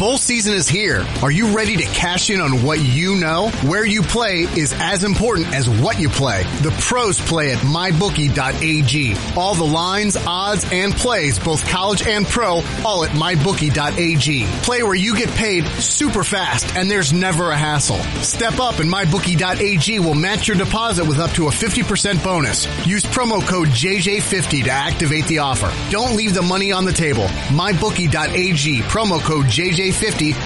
bowl season is here. Are you ready to cash in on what you know? Where you play is as important as what you play. The pros play at mybookie.ag. All the lines, odds, and plays, both college and pro, all at mybookie.ag. Play where you get paid super fast and there's never a hassle. Step up and mybookie.ag will match your deposit with up to a 50% bonus. Use promo code JJ50 to activate the offer. Don't leave the money on the table. mybookie.ag, promo code JJ50,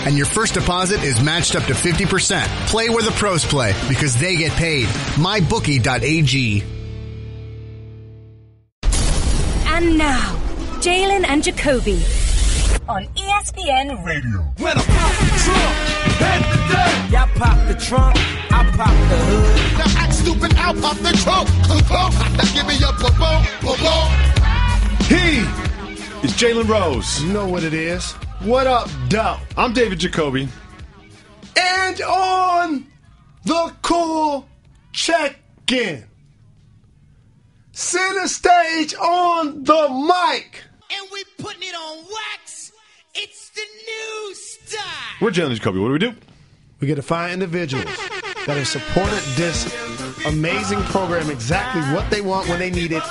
and your first deposit is matched up to 50%. Play where the pros play because they get paid. mybookie.ag. And now, Jalen and Jacoby on ESPN Radio. When I pop the trunk, head to death. Y'all pop the trunk, I pop the hood. Now act stupid, I'll pop the trunk. Now give me a boom. He is Jalen Rose. You know what it is. What up, Doe? I'm David Jacoby. And on the cool check-in, center stage on the mic. And we putting it on wax. It's the new style. We're Jalen Jacoby. What do? We get to find individuals that have supported this amazing program exactly what they want when they need it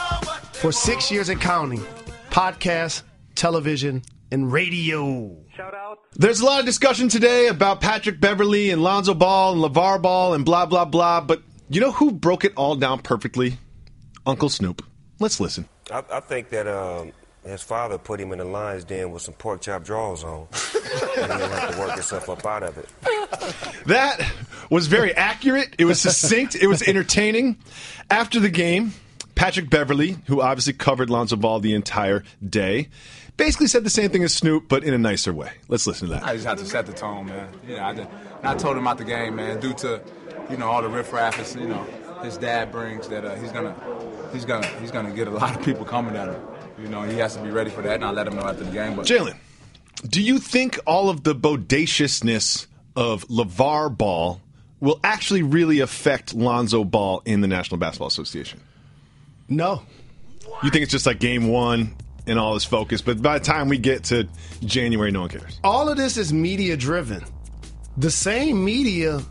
for 6 years and counting. Podcast, television, and radio. Shout out. There's a lot of discussion today about Patrick Beverley and Lonzo Ball and LeVar Ball and blah, blah, blah. But you know who broke it all down perfectly? Uncle Snoop. Let's listen. I think that his father put him in the lion's den with some pork chop drawers on. And he didn't have to work himself up out of it. That was very accurate. It was succinct. It was entertaining. After the game, Patrick Beverley, who obviously covered Lonzo Ball the entire day, basically said the same thing as Snoop, but in a nicer way. Let's listen to that. I just have to set the tone, man. I told him out the game, man, due to, all the riffraff his dad brings, that he's gonna get a lot of people coming at him. He has to be ready for that, and I'll let him know after the game. But Jalen, do you think all of the bodaciousness of LeVar Ball will actually really affect Lonzo Ball in the National Basketball Association? No. You think it's just like game one and all this focus, but by the time we get to January, no one cares? All of this is media driven. The same media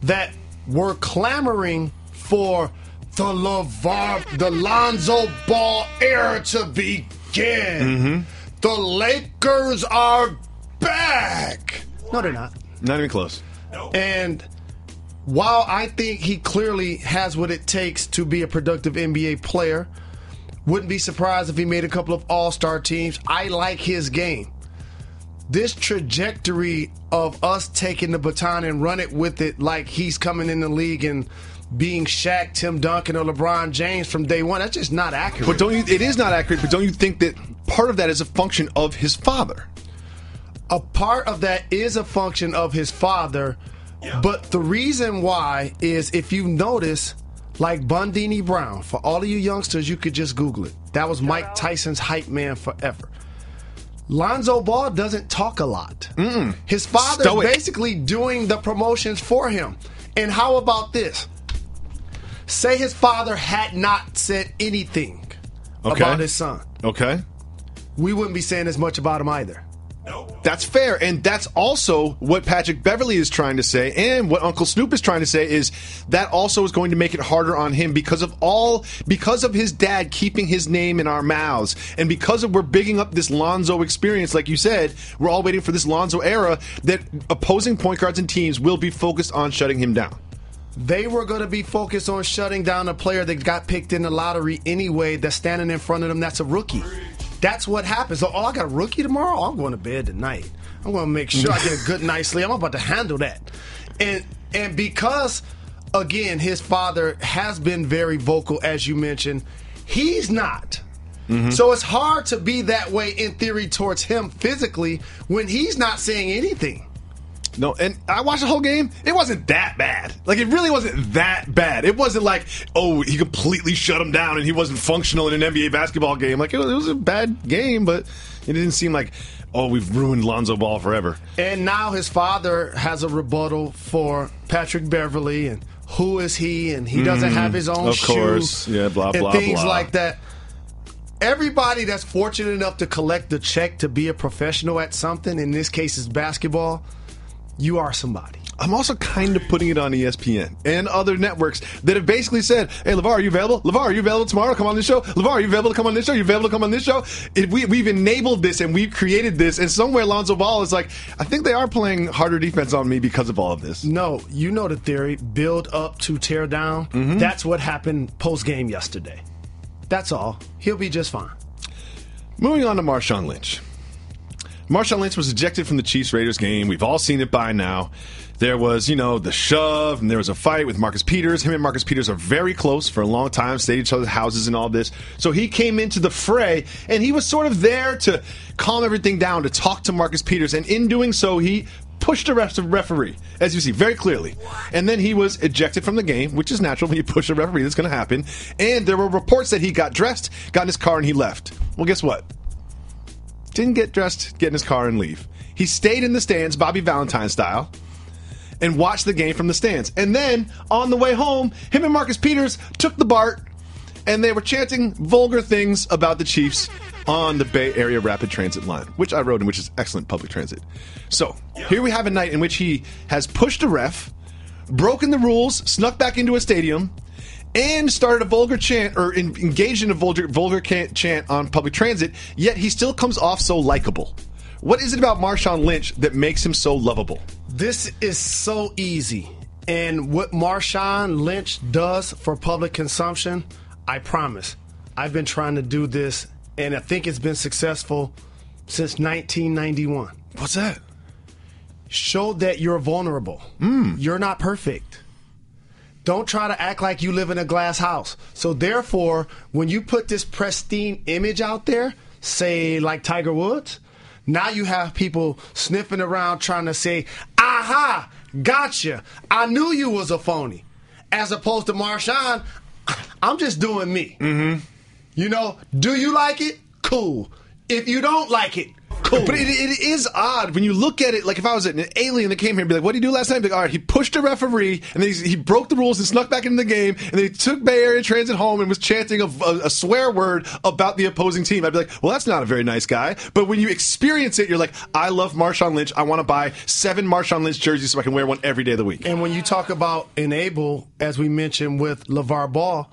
that were clamoring for the Lonzo Ball era to begin. Mm-hmm. The Lakers are back. No, they're not. Not even close. And while I think he clearly has what it takes to be a productive NBA player, wouldn't be surprised if he made a couple of all-star teams. I like his game. This trajectory of us taking the baton and run it with it like he's coming in the league and being Shaq, Tim Duncan, or LeBron James from day one, that's just not accurate. But it is not accurate, but don't you think that part of that is a function of his father? A part of that is a function of his father, but the reason why is, if you notice, like Bundini Brown, for all of you youngsters, you could just Google it. That was Mike Tyson's hype man forever. Lonzo Ball doesn't talk a lot. His father's basically doing the promotions for him. And how about this? Say his father had not said anything about his son. Okay. We wouldn't be saying as much about him either. That's fair, and that's also what Patrick Beverley is trying to say, and what Uncle Snoop is trying to say is that also is going to make it harder on him because of his dad keeping his name in our mouths, and because we're bigging up this Lonzo experience, like you said, we're all waiting for this Lonzo era that opposing point guards and teams will be focused on shutting him down. They were going to be focused on shutting down a player that got picked in the lottery anyway that's standing in front of them that's a rookie. That's what happens. So, I got a rookie tomorrow? I'm going to bed tonight. I'm going to make sure I get a good night's sleep. I'm about to handle that. And because, again, his father has been very vocal, as you mentioned, he's not. Mm-hmm. So it's hard to be that way in theory towards him physically when he's not saying anything. No, and I watched the whole game. It wasn't that bad. Like, it really wasn't that bad. It wasn't like, he completely shut him down and he wasn't functional in an NBA basketball game. Like, it was a bad game, but it didn't seem like, we've ruined Lonzo Ball forever. And now his father has a rebuttal for Patrick Beverley, and who is he, and he doesn't have his own shoe. Of course. Yeah, blah, and blah, things blah. like that. everybody that's fortunate enough to collect the check to be a professional at something, in this case is basketball, you are somebody. I'm also kind of putting it on ESPN and other networks that have basically said, hey, LeVar, are you available? LeVar, are you available tomorrow? Come on this show. LeVar, are you available to come on this show? Are you available to come on this show? We've enabled this and we've created this. And somewhere Lonzo Ball is like, I think they are playing harder defense on me because of all of this. No, you know the theory. Build up to tear down. Mm-hmm. That's what happened post-game yesterday. That's all. He'll be just fine. Moving on to Marshawn Lynch. Marshawn Lynch was ejected from the Chiefs-Raiders game. We've all seen it by now. There was, the shove, and there was a fight with Marcus Peters. Him and Marcus Peters are very close for a long time, stayed at each other's houses and all this. So he came into the fray, and he was sort of there to calm everything down, to talk to Marcus Peters. And in doing so, he pushed the referee, as you see, very clearly. And then he was ejected from the game, which is natural when you push a referee. That's going to happen. And there were reports that he got dressed, got in his car, and he left. Well, guess what? Didn't get dressed, get in his car, and leave. He stayed in the stands, Bobby Valentine style, and watched the game from the stands. And then, on the way home, him and Marcus Peters took the BART, and they were chanting vulgar things about the Chiefs on the Bay Area Rapid Transit line, which I rode in, which is excellent public transit. So, here we have a night in which he has pushed a ref, broken the rules, snuck back into a stadium, and started a vulgar chant, or engaged in a vulgar chant on public transit, yet he still comes off so likable. What is it about Marshawn Lynch that makes him so lovable? This is so easy. And what Marshawn Lynch does for public consumption, I promise, I've been trying to do this, and I think it's been successful since 1991. What's that? Show that you're vulnerable. You're not perfect. Don't try to act like you live in a glass house. So therefore, when you put this pristine image out there, say like Tiger Woods, now you have people sniffing around trying to say, aha, gotcha, I knew you was a phony. As opposed to Marshawn, I'm just doing me. Mm-hmm. Do you like it? Cool. If you don't like it, cool. But it is odd when you look at it. Like if I was an alien that came here and be like, what did he do last night? Like, all right, he pushed a referee, and then he broke the rules and snuck back into the game, and then he took Bay Area Transit home and was chanting a swear word about the opposing team. I'd be like, well, that's not a very nice guy. But when you experience it, you're like, I love Marshawn Lynch. I want to buy 7 Marshawn Lynch jerseys so I can wear one every day of the week. And when you talk about enable, as we mentioned with LeVar Ball,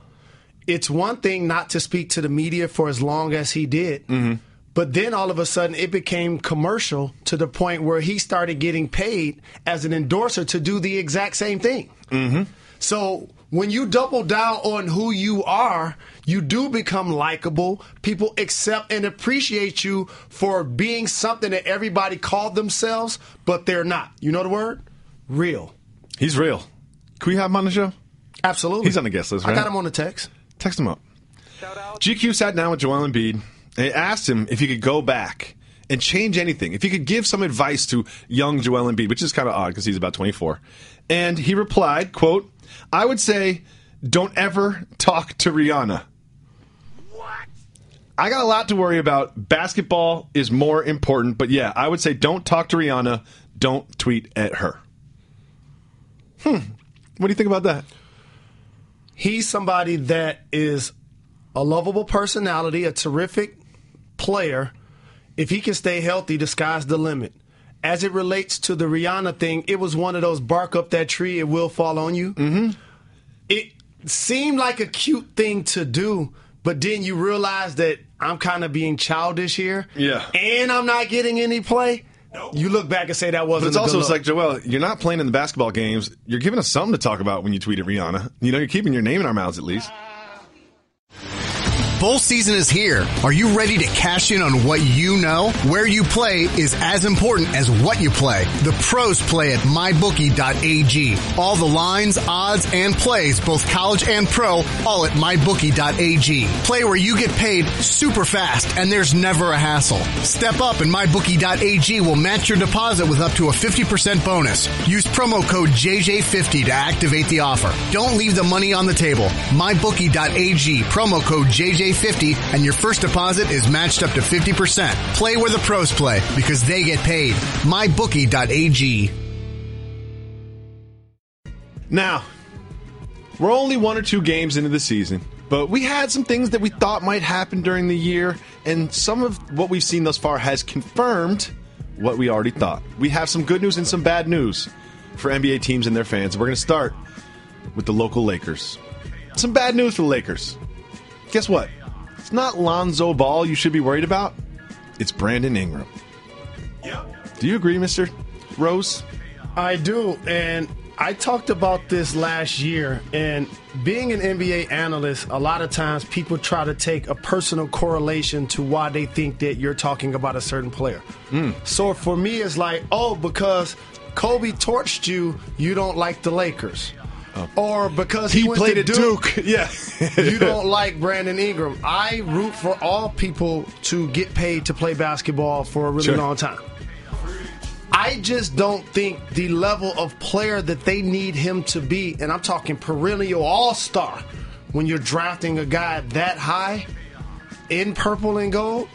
it's one thing not to speak to the media for as long as he did. Mm-hmm. But then all of a sudden it became commercial to the point where he started getting paid as an endorser to do the exact same thing. Mm-hmm. So when you double down on who you are, you do become likable. People accept and appreciate you for being something that everybody called themselves, but they're not. You know the word? Real. He's real. Can we have him on the show? Absolutely. He's on the guest list, right? I got him on the text. Text him up. GQ sat down with Joel Embiid. They asked him if he could go back and change anything, if he could give some advice to young Joel Embiid, which is kind of odd because he's about 24. And he replied, quote, I would say, don't ever talk to Rihanna. What? I got a lot to worry about. Basketball is more important. But yeah, I would say don't talk to Rihanna. Don't tweet at her. What do you think about that? He's somebody that is a lovable personality, a terrific player. If he can stay healthy, the sky's the limit. As it relates to the Rihanna thing, it was one of those bark up that tree, it will fall on you. Mm-hmm. It seemed like a cute thing to do, but then you realize that I'm kind of being childish here. Yeah. And I'm not getting any play. No. You look back and say that wasn't. But it's also, it's like, Joel, you're not playing in the basketball games. You're giving us something to talk about when you tweet at Rihanna. You're keeping your name in our mouths at least. Bowl season is here. Are you ready to cash in on what you know? Where you play is as important as what you play. The pros play at mybookie.ag. All the lines, odds, and plays, both college and pro, all at mybookie.ag. Play where you get paid super fast and there's never a hassle. Step up and mybookie.ag will match your deposit with up to a 50% bonus. Use promo code JJ50 to activate the offer. Don't leave the money on the table. Mybookie.ag, promo code JJ50, and your first deposit is matched up to 50%. Play where the pros play because they get paid. MyBookie.ag. Now, we're only 1 or 2 games into the season, But we had some things that we thought might happen during the year, and some of what we've seen thus far has confirmed what we already thought. We have some good news and some bad news for NBA teams and their fans. We're going to start with the local Lakers. Some bad news for the Lakers. Guess what? It's not Lonzo Ball you should be worried about. It's Brandon Ingram. Yep. Do you agree, Mr. Rose? I do, and I talked about this last year, and being an NBA analyst, a lot of times people try to take a personal correlation to why they think that you're talking about a certain player. So for me, it's like, oh, because Kobe torched you, you don't like the Lakers. Or because he went played to at Duke. Yeah. You don't like Brandon Ingram. I root for all people to get paid to play basketball for a really long time. I just don't think the level of player that they need him to be, and I'm talking perennial all-star, when you're drafting a guy that high in purple and gold,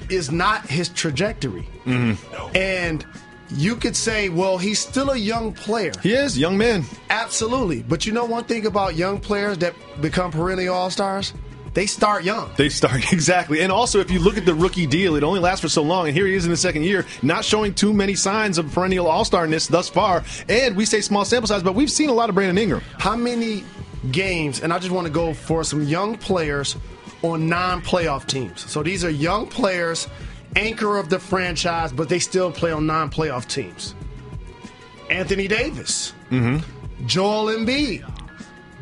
is not his trajectory. And you could say, well, he's still a young player. He is, young man. Absolutely. But you know one thing about young players that become perennial all-stars? They start young. They start, exactly. And also, if you look at the rookie deal, it only lasts for so long. And here he is in the second year, not showing too many signs of perennial all-starness thus far. And we say small sample size, but we've seen a lot of Brandon Ingram. How many games, and I just want to go for some young players on non-playoff teams. So these are young players, anchor of the franchise, but they still play on non-playoff teams. Anthony Davis. Joel Embiid.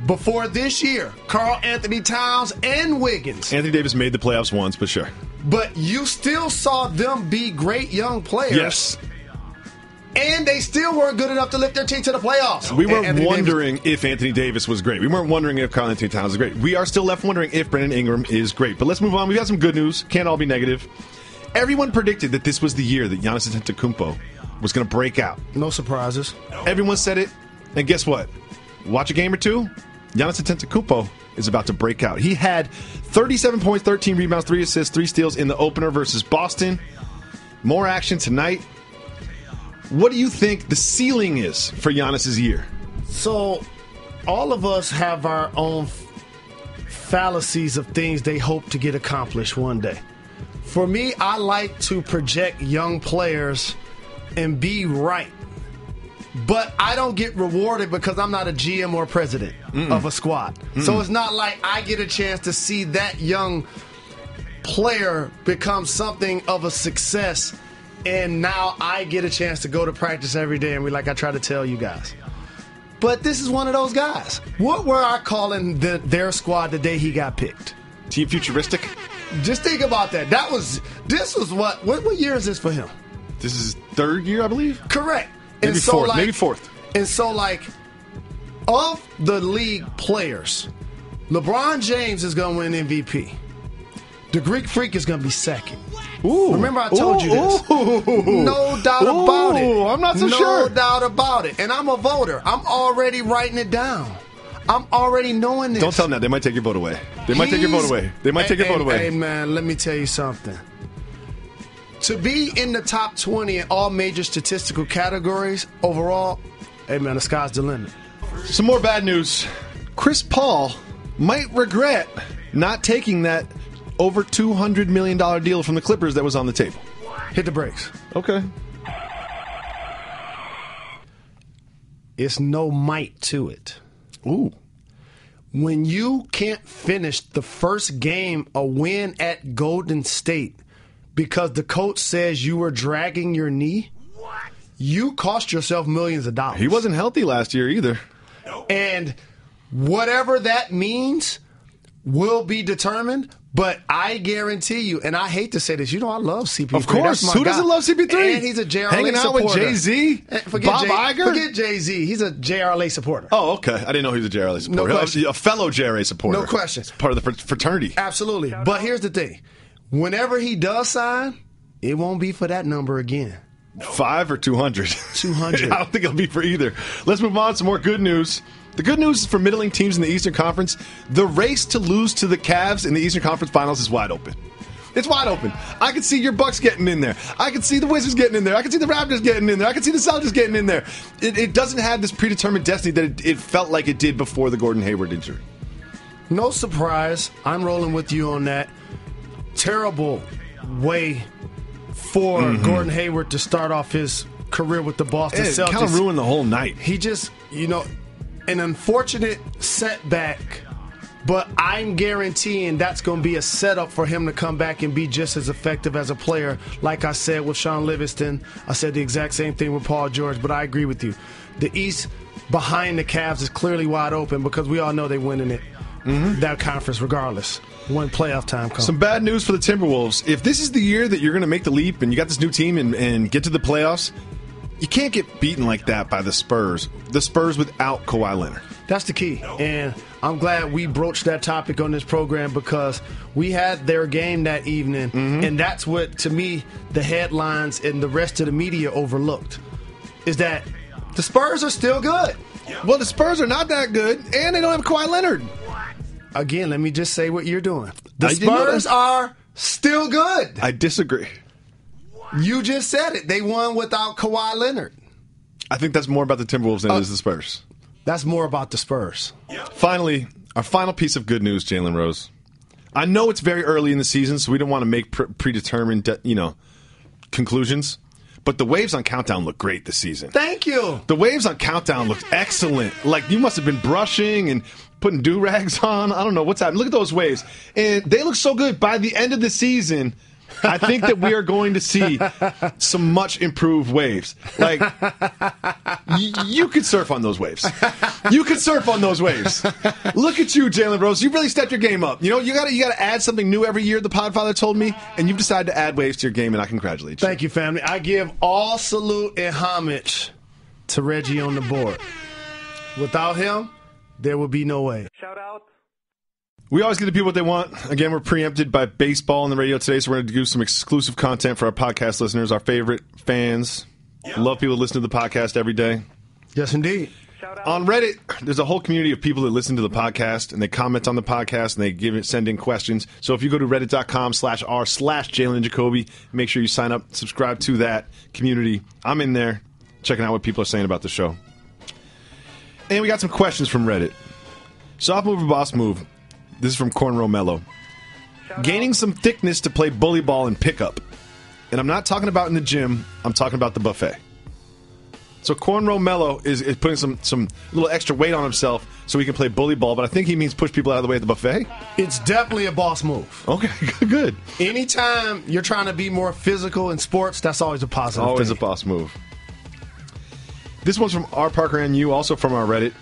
Before this year, Karl Anthony Towns and Wiggins. Anthony Davis made the playoffs once, but sure. But you still saw them be great young players. Yes. And they still weren't good enough to lift their team to the playoffs. We weren't wondering if Anthony Davis was great. We weren't wondering if Karl Anthony Towns was great. We are still left wondering if Brandon Ingram is great. But let's move on. We've got some good news. Can't all be negative. Everyone predicted that this was the year that Giannis Antetokounmpo was going to break out. No surprises. Everyone said it. And guess what? Watch a game or two. Giannis Antetokounmpo is about to break out. He had 37 points, 13 rebounds, 3 assists, 3 steals in the opener versus Boston. More action tonight. What do you think the ceiling is for Giannis's year? So, all of us have our own fallacies of things they hope to get accomplished one day. For me, I like to project young players and be right. But I don't get rewarded because I'm not a GM or president of a squad. So it's not like I get a chance to see that young player become something of a success, and now I get a chance to go to practice every day and be like I try to tell you guys. But this is one of those guys. What were I calling their squad the day he got picked? Team Futuristic? Just think about that. This was what year is this for him? This is his third year, I believe? Correct. Maybe fourth. Maybe fourth. And so, of the league players, LeBron James is going to win MVP. The Greek Freak is going to be second. Ooh. Remember I told you this. No doubt about it. I'm not so sure. No doubt about it. And I'm a voter. I'm already writing it down. I'm already knowing this. Don't tell them that. They might take your vote away. They might take your vote away. Hey, man, let me tell you something. To be in the top 20 in all major statistical categories overall, hey, man, the sky's the limit. Some more bad news. Chris Paul might regret not taking that over $200 million deal from the Clippers that was on the table. Hit the brakes. Okay. It's no might to it. Ooh. When you can't finish the first game a win at Golden State because the coach says you were dragging your knee, you cost yourself millions of dollars. He wasn't healthy last year either. And whatever that means will be determined, but I guarantee you, and I hate to say this, I love CP3. Of course. Who doesn't love CP3? And he's a JRLA Hanging out supporter. with Jay-Z? Bob Iger? Forget Jay-Z. He's a JRLA supporter. Oh, okay. I didn't know he was a JRLA supporter. No question. A fellow JRA supporter. No question. Part of the fraternity. Absolutely. But here's the thing. Whenever he does sign, it won't be for that number again. 5 or 200? 200. I don't think it'll be for either. Let's move on to some more good news. The good news is for middling teams in the Eastern Conference, the race to lose to the Cavs in the Eastern Conference Finals is wide open. It's wide open. I can see your Bucks getting in there. I can see the Wizards getting in there. I can see the Raptors getting in there. I can see the Celtics getting in there. It doesn't have this predetermined destiny that it felt like it did before the Gordon Hayward injury. No surprise. I'm rolling with you on that. Terrible way for Gordon Hayward to start off his career with the Boston Celtics. It kind of ruined the whole night. He just, an unfortunate setback, but I'm guaranteeing that's going to be a setup for him to come back and be just as effective as a player. Like I said with Sean Livingston, I said the exact same thing with Paul George, but I agree with you. The East behind the Cavs is clearly wide open because we all know they're winning it. That conference regardless when playoff time comes. Some bad news for the Timberwolves. If this is the year that you're going to make the leap and you got this new team and get to the playoffs, you can't get beaten like that by the Spurs. The Spurs without Kawhi Leonard. That's the key. And I'm glad we broached that topic on this program because we had their game that evening. And that's what, to me, the headlines and the rest of the media overlooked, is that the Spurs are still good. Well, the Spurs are not that good, and they don't have Kawhi Leonard. Again, let me just say what you're doing. The Spurs are still good. I disagree. You just said it. They won without Kawhi Leonard. I think that's more about the Timberwolves than it is the Spurs. That's more about the Spurs. Finally, our final piece of good news, Jalen Rose. I know it's very early in the season, so we don't want to make predetermined, conclusions. But the waves on Countdown look great this season. Thank you. The waves on Countdown look excellent. Like, you must have been brushing and putting do-rags on. I don't know what's happening. Look at those waves. And they look so good. By the end of the season, I think that we are going to see some much improved waves. Like, you could surf on those waves. You could surf on those waves. Look at you, Jalen Rose. You really stepped your game up. You gotta add something new every year, the Podfather told me, and you've decided to add waves to your game, and I congratulate you. Thank you, family. I give all salute and homage to Reggie on the board. Without him, there would be no way. Shout out. We always give the people what they want. Again, we're preempted by baseball on the radio today, so we're going to do some exclusive content for our podcast listeners, our favorite fans. Love people that listen to the podcast every day. Yes, indeed. On Reddit, there's a whole community of people that listen to the podcast, and they comment on the podcast, and they send in questions. So if you go to reddit.com/r/Jalen Jacoby, make sure you sign up, subscribe to that community. I'm in there checking out what people are saying about the show. And we got some questions from Reddit. Soft move or boss move? This is from Cornrow Mellow. Gaining some thickness to play bully ball and pickup. And I'm not talking about in the gym. I'm talking about the buffet. So Cornrow Mellow is putting some little extra weight on himself so he can play bully ball, but I think he means push people out of the way at the buffet. It's definitely a boss move. Okay, good. Anytime you're trying to be more physical in sports, that's always a positive Always thing. a boss move. This one's from R. Parker NU, also from our Reddit.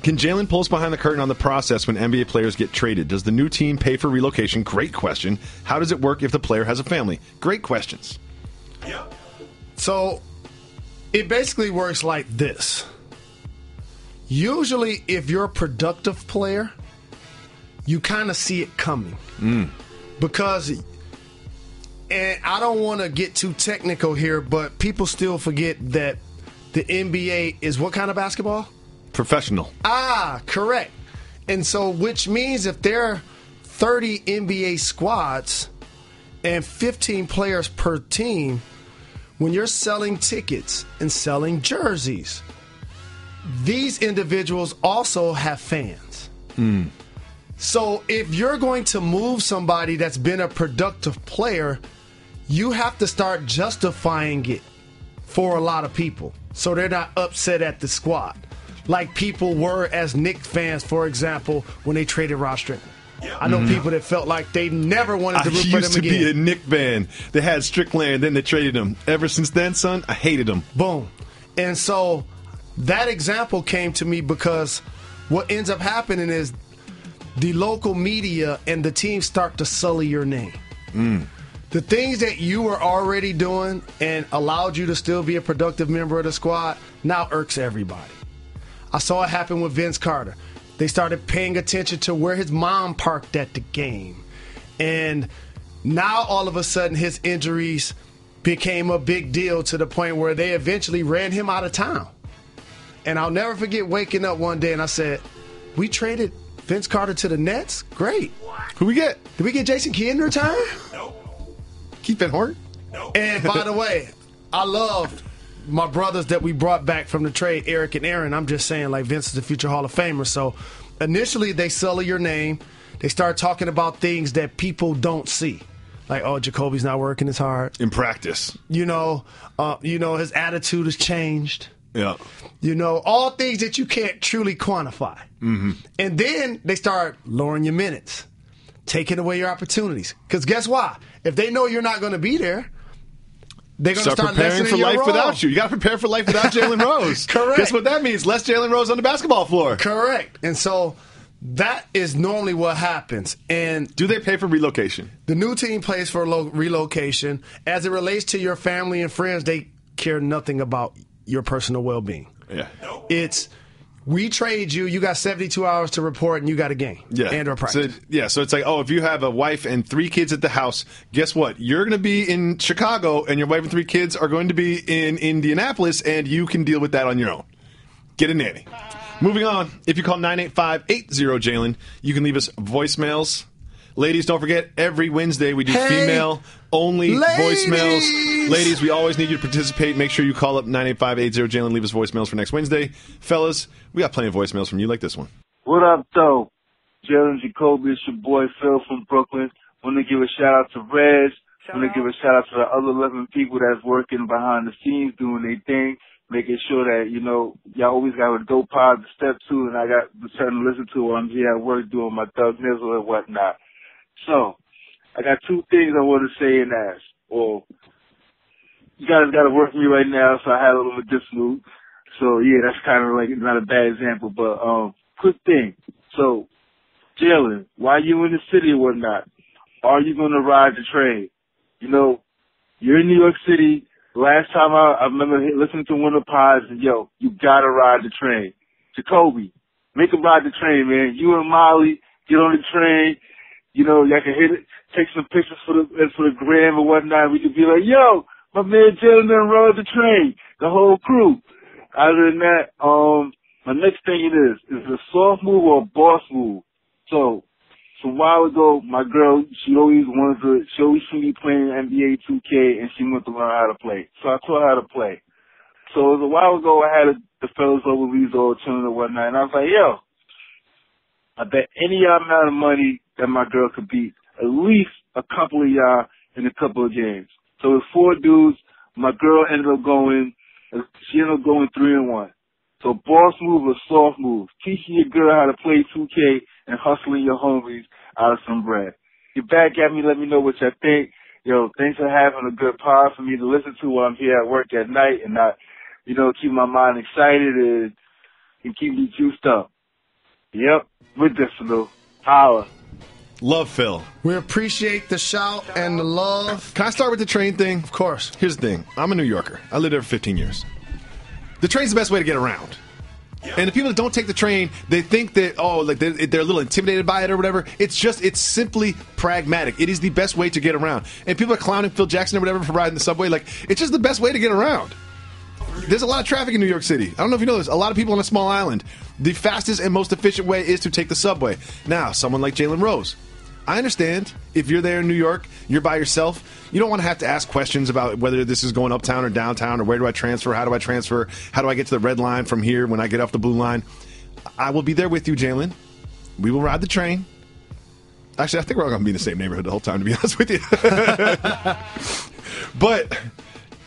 Can Jalen pull us behind the curtain on the process when NBA players get traded? Does the new team pay for relocation? Great question. How does it work if the player has a family? Great questions. So it basically works like this. Usually, if you're a productive player, you kind of see it coming. Because, and I don't want to get too technical here, but people still forget that the NBA is what kind of basketball? Professional. Correct. And so, which means if there are 30 NBA squads and 15 players per team, when you're selling tickets and selling jerseys, these individuals also have fans. So if you're going to move somebody that's been a productive player, you have to start justifying it for a lot of people so they're not upset at the squad. Like people were as Knicks fans, for example, when they traded Rod Strickland. I know people that felt like they never wanted to root for them again. I used to be a Knicks fan. They had Strickland, then they traded him. Ever since then, son, I hated him. Boom. And so that example came to me because what ends up happening is the local media and the team start to sully your name. The things that you were already doing and allowed you to still be a productive member of the squad now irks everybody. I saw it happen with Vince Carter. They started paying attention to where his mom parked at the game. And now all of a sudden his injuries became a big deal to the point where they eventually ran him out of town. And I'll never forget waking up one day and I said, we traded Vince Carter to the Nets? Great. Who we get? Did we get Jason Kidd in return? No. Keith Van Horn? No. And by the way, I loved my brothers that we brought back from the trade, Eric and Aaron. I'm just saying, like, Vince is the future Hall of Famer, so initially they sully your name. They start talking about things that people don't see. Like, oh, Jacoby's not working as hard. In practice. His attitude has changed. Yeah. All things that you can't truly quantify. Mm-hmm. And then they start lowering your minutes, taking away your opportunities. Because guess what? If they know you're not going to be there, they're going to start preparing for life without you. You got to prepare for life without Jalen Rose. Correct. Guess what that means? Less Jalen Rose on the basketball floor. Correct. And so that is normally what happens. And do they pay for relocation? The new team pays for relocation. As it relates to your family and friends, they care nothing about your personal well-being. Yeah. It's, we trade you, you got 72 hours to report, and you got a game and or practice. So it's like, oh, if you have a wife and 3 kids at the house, guess what? You're going to be in Chicago, and your wife and 3 kids are going to be in Indianapolis, and you can deal with that on your own. Get a nanny. Moving on, if you call 985-80-JALEN, you can leave us voicemails. Ladies, don't forget, every Wednesday we do female-only voicemails. Ladies, we always need you to participate. Make sure you call up 985-80-JALEN, leave us voicemails for next Wednesday. Fellas, we got plenty of voicemails from you like this one. What up, though? Jalen Jacoby, it's your boy Phil from Brooklyn. Want to give a shout-out to Reg. Want to give a shout-out to the other 11 people that's working behind the scenes doing their thing, making sure that, y'all always got a dope pod to step to, and I got something to listen to while I'm here at work doing my thug nizzle and whatnot. So, I got 2 things I want to say and ask. Well, you guys got to work with me right now, so I had a little bit of Snoop. So, yeah, that's kind of like not a bad example, but quick thing. So, Jalen, while you in the city or whatnot, are you going to ride the train? You're in New York City. Last time I remember listening to one of the pods, and you got to ride the train. Jacoby, make him ride the train, man. You and Molly, get on the train. Y'all can hit it, take some pictures for the gram or whatnot. We could be like, yo, my man Jalen done rode the train, the whole crew. Other than that, my next thing is a soft move or a boss move. So a while ago, my girl, she always see me playing NBA 2K, and she wanted to learn how to play. So I taught her how to play. So it was a while ago, I had the fellas over, we was all chilling and whatnot, and I was like, yo, I bet any amount of money that my girl could beat at least a couple of y'all in a couple of games. So it was 4 dudes. My girl ended up going 3-1. So boss move or soft move. Teaching your girl how to play 2K and hustling your homies out of some bread. Get back at me, let me know what you think. Thanks for having a good pod for me to listen to while I'm here at work at night, and keep my mind excited and keep me juiced up. Yep, with this, Snoop. Holla. Love Phil. We appreciate the shout and the love. Can I start with the train thing? Of course. Here's the thing. I'm a New Yorker. I lived there for 15 years. The train's the best way to get around. Yeah. And the people that don't take the train, they think that, they're a little intimidated by it or whatever. It's simply pragmatic. It is the best way to get around. And people are clowning Phil Jackson or whatever for riding the subway. It's just the best way to get around. There's a lot of traffic in New York City. I don't know if you know this. A lot of people on a small island. The fastest and most efficient way is to take the subway. Now, someone like Jalen Rose. I understand if you're there in New York, you're by yourself, you don't want to have to ask questions about whether this is going uptown or downtown or where do I transfer, how do I transfer, how do I get to the red line from here when I get off the blue line. I will be there with you, Jalen. We will ride the train. Actually, I think we're all going to be in the same neighborhood the whole time, to be honest with you. But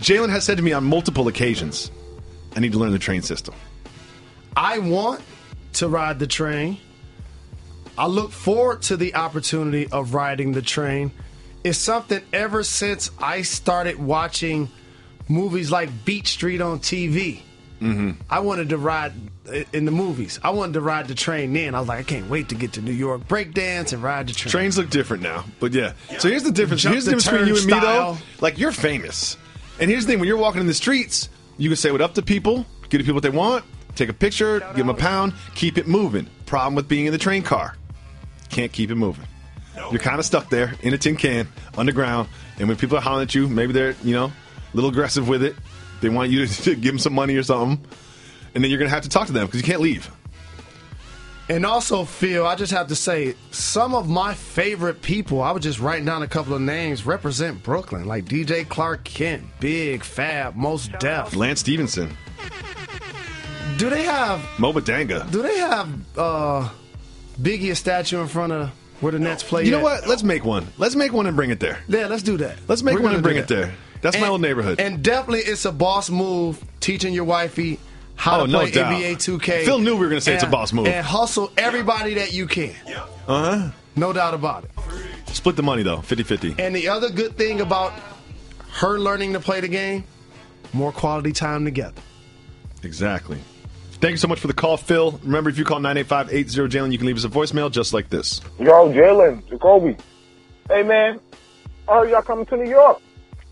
Jalen has said to me on multiple occasions, I need to learn the train system. I want to ride the train. I look forward to the opportunity of riding the train. It's something ever since I started watching movies like Beat Street on TV. Mm-hmm. I wanted to ride in the movies. I wanted to ride the train then. I was like, I can't wait to get to New York, break dance, and ride the train. Trains look different now, but yeah. So here's the difference. Here's the difference between you and me, though. You're famous. And here's the thing. When you're walking in the streets, you can say what up to people, give the people what they want, take a picture, give them a pound, keep it moving. Problem with being in the train car. Can't keep it moving. You're kind of stuck there in a tin can underground, and when people are hollering at you, maybe they're a little aggressive with it. They want you to give them some money or something, and then you're going to have to talk to them because you can't leave. And also, Phil, I just have to say, some of my favorite people, I was just writing down a couple of names, represent Brooklyn, like DJ Clark Kent, Big, Fab, Mos Def, Lance Stevenson. Do they have Mo Badanga? Do they have Biggie a statue in front of where the Nets play. You know what? Let's make one. Let's make one and bring it there. Yeah, let's do that. Let's make one and bring it there. That's my old neighborhood. And definitely it's a boss move teaching your wifey how to play NBA 2K. Phil knew we were going to say it's a boss move. And hustle everybody that you can. Uh-huh. No doubt about it. Split the money, though, 50-50. And the other good thing about her learning to play the game, more quality time together. Exactly. Thank you so much for the call, Phil. Remember, if you call 985-80-JALEN, you can leave us a voicemail just like this. Yo, Jalen Jacoby. Hey, man. I heard y'all coming to New York.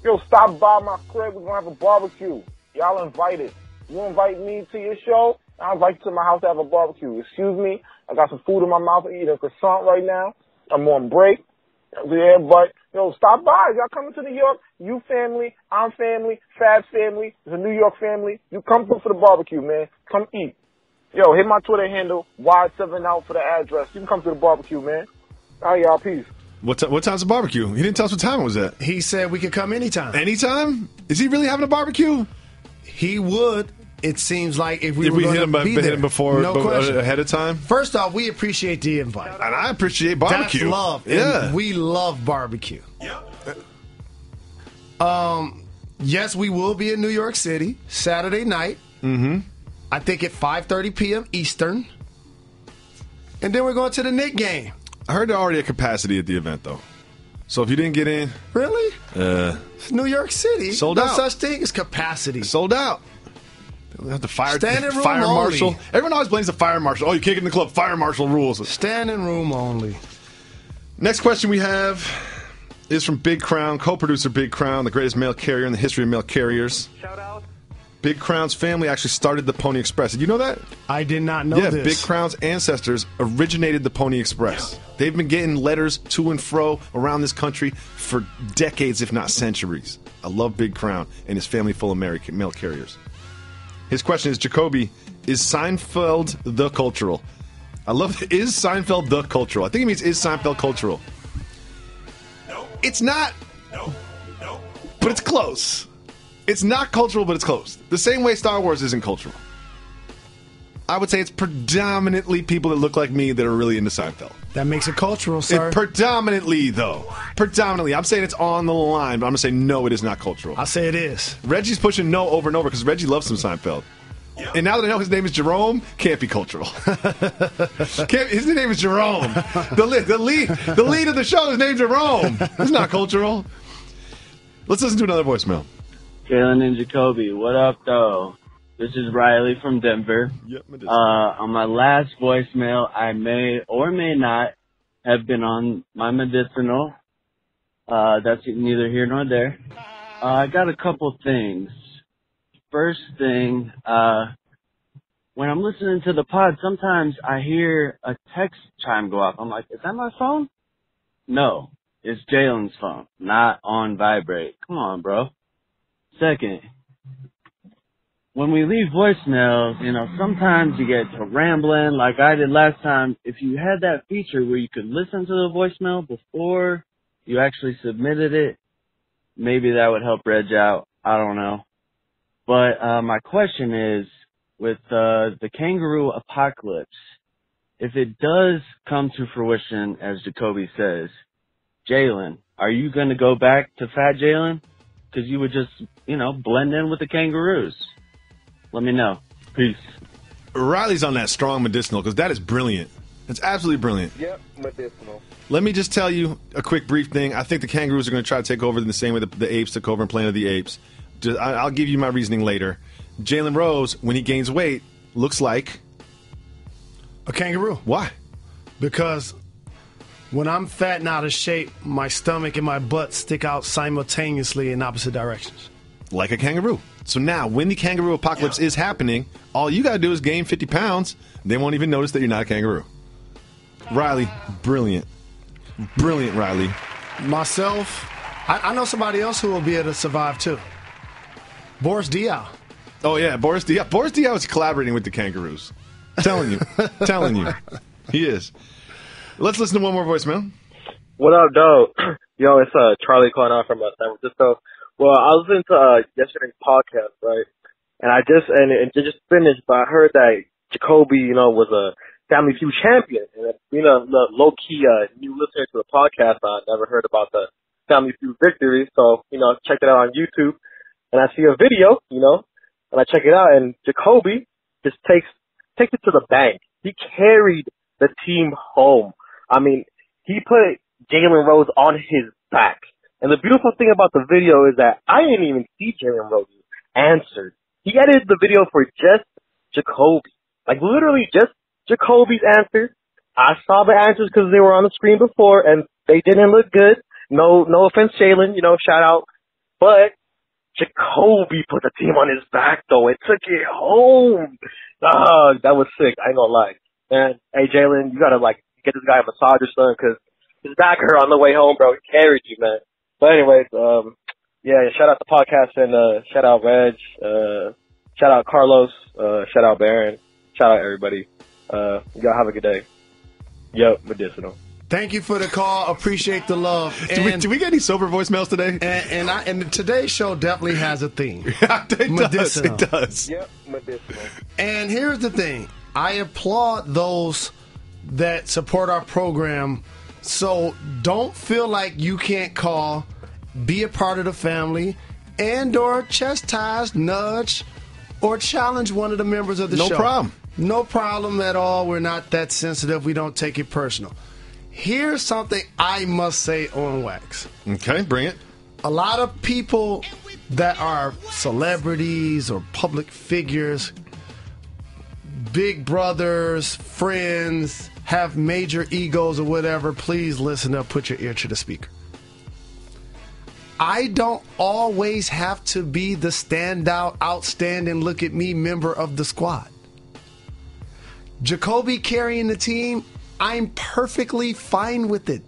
Yo, stop by my crib. We're going to have a barbecue. Y'all invited. You invite me to your show, I'll invite you to my house to have a barbecue. Excuse me. I got some food in my mouth. I'm eating a croissant right now. I'm on break. Yeah, but, yo, stop by. Y'all coming to New York. You family, I'm family, Fab's family, it's a New York family. You come through for the barbecue, man. Come eat. Yo, hit my Twitter handle, Y7 out for the address. You can come to the barbecue, man. All right, y'all, peace. What time's the barbecue? He didn't tell us what time it was at. He said we could come anytime. Anytime? Is he really having a barbecue? He would. It seems like if we hit him before, ahead of time. First off, we appreciate the invite, and I appreciate barbecue. That's love. Yeah, and we love barbecue. Yes, we will be in New York City Saturday night. Mm-hmm. I think at 5:30 p.m. Eastern, and then we're going to the Knicks game. I heard they're already at capacity at the event, though. So if you didn't get in, really, it's New York City. Sold out. No such thing as capacity. Sold out. They have to fire marshal. Only. Everyone always blames the fire marshal. Oh, you can't get in the club. Fire marshal rules. Standing room only. Next question we have is from Big Crown, co-producer Big Crown, the greatest mail carrier in the history of mail carriers. Shout out. Big Crown's family actually started the Pony Express. Did you know that? I did not know this. Yeah, Big Crown's ancestors originated the Pony Express. They've been getting letters to and fro around this country for decades, if not centuries. I love Big Crown and his family full of mail carriers. His question is, Jacoby, is Seinfeld the cultural? I love it. Is Seinfeld the cultural? I think it means, is Seinfeld cultural? No. It's not. No. But it's close. It's not cultural, but it's close. The same way Star Wars isn't cultural. I would say it's predominantly people that look like me that are really into Seinfeld. That makes it cultural, sir. Predominantly, though. Predominantly. I'm saying it's on the line, but I'm going to say no, it is not cultural. I say it is. Reggie's pushing no over and over because Reggie loves some Seinfeld. Yep. And now that I know his name is Jerome, can't be cultural. His name is Jerome. The lead of the show is named Jerome. It's not cultural. Let's listen to another voicemail. Jalen and Jacoby, what up, though? This is Riley from Denver. Yep, on my last voicemail, I may or may not have been on my medicinal. That's neither here nor there. I got a couple things. First thing, when I'm listening to the pod, sometimes I hear a text chime go off. I'm like, is that my phone? No, it's Jalen's phone, not on vibrate. Come on, bro. Second, when we leave voicemails, sometimes you get to rambling like I did last time. If you had that feature where you could listen to the voicemail before you actually submitted it, maybe that would help Reg out. I don't know. But my question is, with the kangaroo apocalypse, if it does come to fruition, as Jacoby says, Jalen, are you going to go back to Fat Jalen? Because you would just, blend in with the kangaroos. Let me know. Peace. Riley's on that strong medicinal because that is brilliant. It's absolutely brilliant. Yep, medicinal. Let me just tell you a quick brief thing. I think the kangaroos are going to try to take over in the same way the apes took over in Planet of the Apes. I'll give you my reasoning later. Jalen Rose, when he gains weight, looks like a kangaroo. Why? Because when I'm fat and out of shape, my stomach and my butt stick out simultaneously in opposite directions. Like a kangaroo. So now, when the kangaroo apocalypse is happening, all you got to do is gain 50 pounds. They won't even notice that you're not a kangaroo. Riley, brilliant. Brilliant, Riley. Myself, I know somebody else who will be able to survive, too. Boris Diaw. Oh, yeah, Boris Diaw. Boris Diaw is collaborating with the kangaroos. Telling you. He is. Let's listen to one more voicemail. What up, dog? Yo, it's Charlie calling out from San Francisco. Well, I was listening to yesterday's podcast, right? And I just finished, but I heard that Jacoby, was a Family Feud champion. And being a low-key new listener to the podcast, I never heard about the Family Feud victory. So, check it out on YouTube. And I see a video, and I check it out, and Jacoby just takes it to the bank. He carried the team home. I mean, he put Jalen Rose on his back. And the beautiful thing about the video is that I didn't even see Jalen Rose's answer. He edited the video for just Jacoby. Like, literally just Jacoby's answer. I saw the answers because they were on the screen before, and they didn't look good. No offense, Jalen, shout out. But Jacoby put the team on his back, though. It took it home. That was sick. I ain't gonna lie. Man, hey, Jalen, you gotta, get this guy a massage or something, because his back hurt on the way home, bro. He carried you, man. But anyways, shout out the podcast, and shout out Reg, shout out Carlos, shout out Baron, shout out everybody. Y'all have a good day. Yep, medicinal. Thank you for the call. Appreciate the love. Do we get any sober voicemails today? And today's show definitely has a theme. It does. Yep, medicinal. And here's the thing. I applaud those that support our program. So don't feel like you can't call, be a part of the family, and or chastise, nudge, or challenge one of the members of the show. No problem. No problem at all. We're not that sensitive. We don't take it personal. Here's something I must say on wax. Okay, bring it. A lot of people that are celebrities or public figures, big brothers, friends, have major egos or whatever, please listen up, put your ear to the speaker. I don't always have to be the standout, outstanding, look at me member of the squad. Jacoby carrying the team, I'm perfectly fine with it.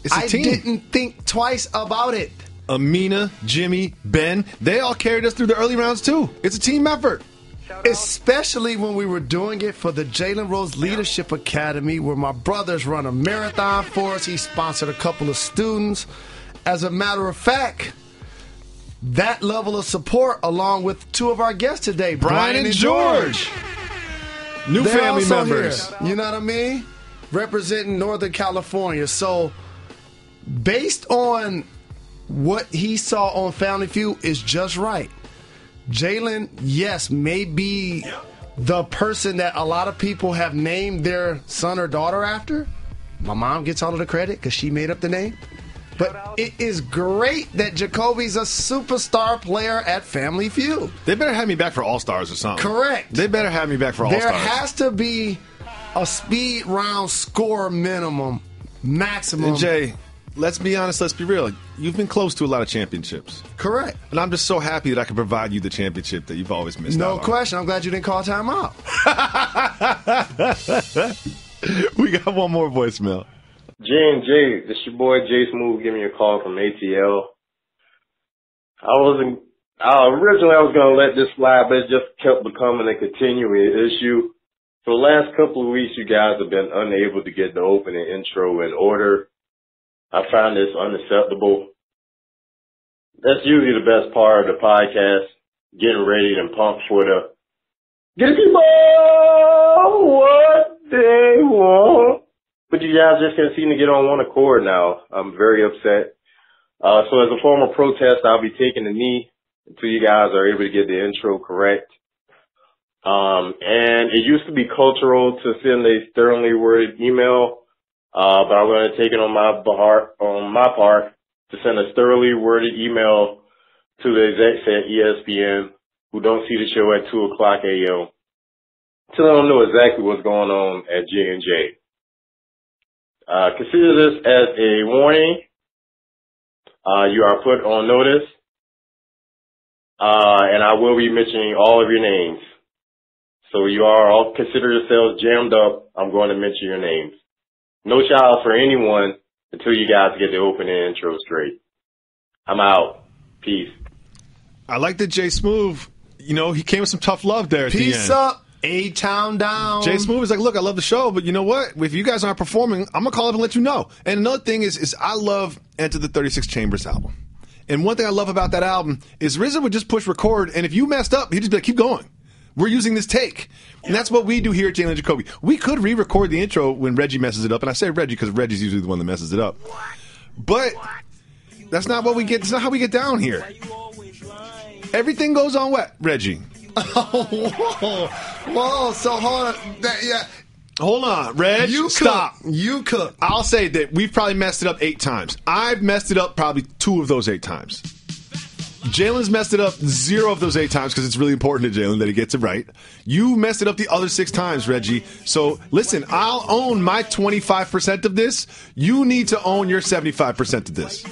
It's a team. I didn't think twice about it. Amina, Jimmy, Ben, they all carried us through the early rounds too. It's a team effort. Especially when we were doing it for the Jalen Rose Leadership Academy, where my brothers run a marathon for us. He sponsored a couple of students. As a matter of fact, that level of support, along with two of our guests today, Brian and George. New They're family also members. Here, you know what I mean? Representing Northern California. So, based on what he saw on Family Feud is just right. Jalen, yes, may be the person that a lot of people have named their son or daughter after. My mom gets all of the credit because she made up the name. But it is great that Jacoby's a superstar player at Family Feud. They better have me back for All-Stars or something. Correct. They better have me back for All-Stars. There has to be a speed round score minimum, maximum. And Jay, let's be honest, let's be real. You've been close to a lot of championships. Correct. And I'm just so happy that I can provide you the championship that you've always missed out on. No question. I'm glad you didn't call timeout. We got one more voicemail. J&J, this your boy Jay Smooth giving you a call from ATL. Originally I was going to let this slide, but it just kept becoming a continuing issue. For the last couple of weeks, you guys have been unable to get the opening intro in order. I find this unacceptable. That's usually the best part of the podcast, getting ready and pumped for the give people what they want. But you guys just can't seem to get on one accord now. I'm very upset. So as a form of protest, I'll be taking the knee until you guys are able to get the intro correct. And it used to be cultural to send a sternly worded email, but I'm going to take it on my part to send a thoroughly worded email to the execs at ESPN who don't see the show at 2 o'clock a.m. to let them know exactly what's going on at J&J. Consider this as a warning. You are put on notice, and I will be mentioning all of your names. So you are all consider yourselves jammed up. I'm going to mention your names. No shout out for anyone until you guys get the opening intro straight. I'm out. Peace. I like that Jay Smooth, he came with some tough love there at the end. Peace up. A-Town down. Jay Smooth is like, look, I love the show, but you know what? If you guys aren't performing, I'm going to call up and let you know. And another thing is I love Enter the 36 Chambers album. And one thing I love about that album is RZA would just push record, and if you messed up, he'd just be like, keep going. We're using this take. And that's what we do here at Jalen Jacoby. We could re-record the intro when Reggie messes it up. And I say Reggie because Reggie's usually the one that messes it up. But that's not what we get. It's not how we get down here. Everything goes on what, Reggie? Whoa, so hold on. Hold on, Reg. Stop. You cook. I'll say that we've probably messed it up 8 times. I've messed it up probably 2 of those 8 times. Jalen's messed it up 0 of those 8 times because it's really important to Jalen that he gets it right. You messed it up the other 6 times, Reggie. So listen, I'll own my 25% of this. You need to own your 75% of this.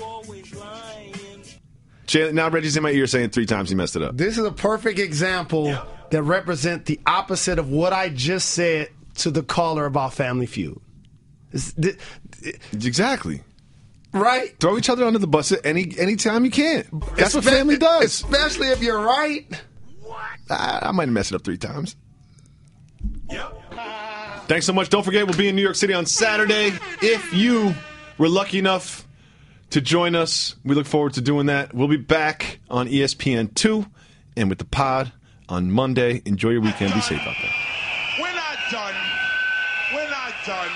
Jalen, now Reggie's in my ear saying 3 times he messed it up. This is a perfect example that represents the opposite of what I just said to the caller about Family Feud. Exactly. Right? Throw each other under the bus at any time you can. That's what family does. Especially if you're right. I might have messed it up 3 times. Thanks so much. Don't forget, we'll be in New York City on Saturday. If you were lucky enough to join us, we look forward to doing that. We'll be back on ESPN2 and with the pod on Monday. Enjoy your weekend. Be safe out there. We're not done. We're not done.